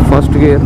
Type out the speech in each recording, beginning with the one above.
First gear,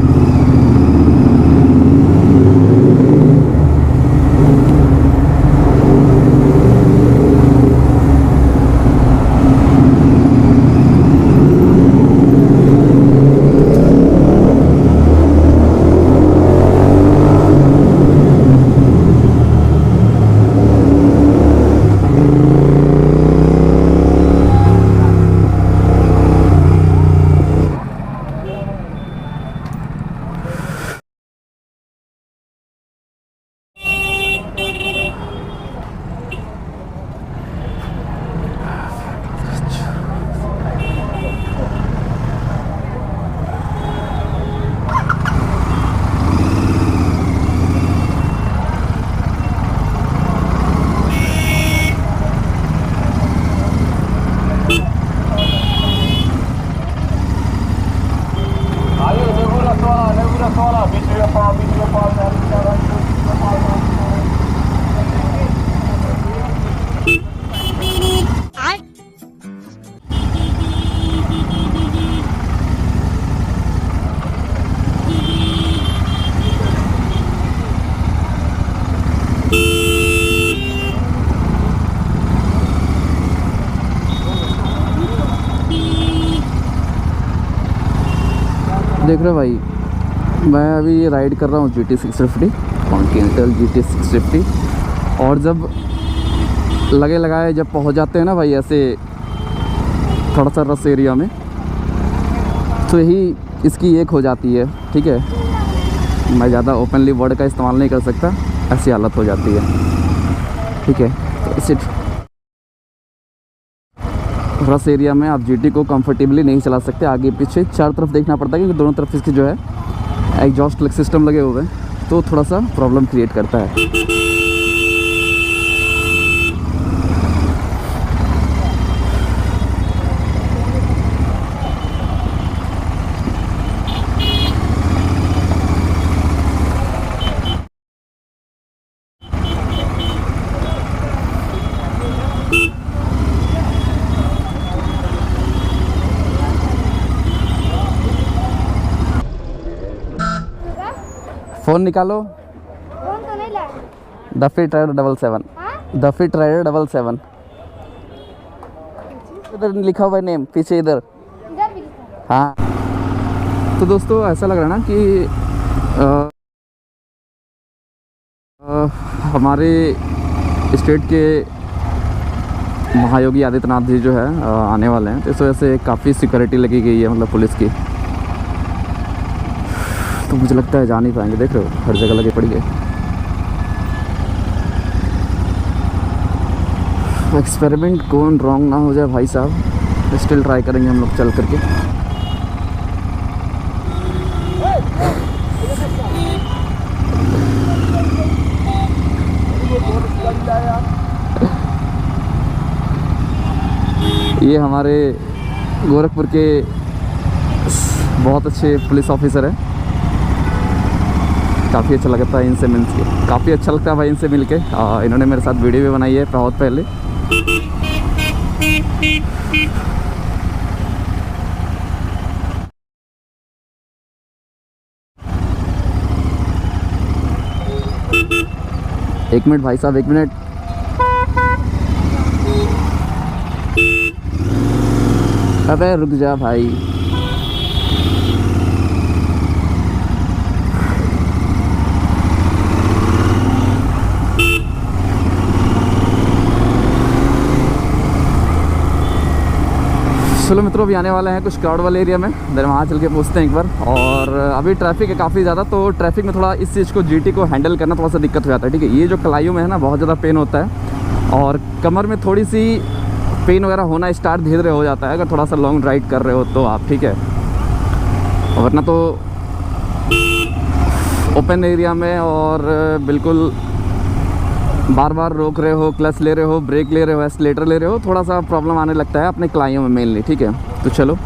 देख रहे हो भाई, मैं अभी राइड कर रहा हूँ GT 650, कॉन्टिनेंटल GT 650। और जब लगे लगाए जब पहुँच जाते हैं ना भाई ऐसे थोड़ा सा रस एरिया में, तो यही इसकी एक हो जाती है। ठीक है, मैं ज़्यादा ओपनली वर्ड का इस्तेमाल नहीं कर सकता, ऐसी हालत हो जाती है। ठीक है, तो इसे रस एरिया में आप GT को कंफर्टेबली नहीं चला सकते। आगे पीछे चार तरफ देखना पड़ता है, क्योंकि दोनों तरफ इसकी जो है एग्जॉस्ट सिस्टम लगे हुए हैं, तो थोड़ा सा प्रॉब्लम क्रिएट करता है। फ़ोन निकालो। फोन तो नहीं लाया। The fit rider 77, the fit rider 77। इधर लिखा हुआ है नेम, पीछे इधर। इधर भी लिखा है। हाँ, तो दोस्तों ऐसा लग रहा है ना कि हमारे स्टेट के महायोगी आदित्यनाथ जी जो है आने वाले हैं, तो इस वजह से काफ़ी सिक्योरिटी लगी गई है, मतलब पुलिस की। तो मुझे लगता है जा नहीं पाएंगे, देख रहे हो हर जगह लगे पड़ी है। एक्सपेरिमेंट कौन रॉन्ग ना हो जाए भाई साहब, स्टिल ट्राई करेंगे हम लोग चल करके। ये हमारे गोरखपुर के बहुत अच्छे पुलिस ऑफिसर हैं, काफ़ी अच्छा लगता है इनसे मिल के, काफ़ी अच्छा लगता है भाई इनसे मिल के। इन्होंने मेरे साथ वीडियो भी बनाई है बहुत पहले। एक मिनट भाई साहब, एक मिनट। अबे रुक जा भाई। चलो मित्रों, अभी आने वाले हैं कुछ क्राउड वाले एरिया में, देन वहाँ चल के पूछते हैं एक बार। और अभी ट्रैफिक है काफ़ी ज़्यादा, तो ट्रैफिक में थोड़ा इस चीज़ को GT को हैंडल करना थोड़ा सा दिक्कत हो जाता है। ठीक है, ये जो कलाइयों में है ना बहुत ज़्यादा पेन होता है, और कमर में थोड़ी सी पेन वगैरह होना स्टार्ट धीरे धीरे हो जाता है अगर थोड़ा सा लॉन्ग राइड कर रहे हो तो आप। ठीक है, वरना तो ओपन एरिया में और बिल्कुल बार बार रोक रहे हो, क्लच ले रहे हो, ब्रेक ले रहे हो, एक्सीलेटर ले रहे हो, थोड़ा सा प्रॉब्लम आने लगता है अपने क्लाइयों में मेनली। ठीक है, तो चलो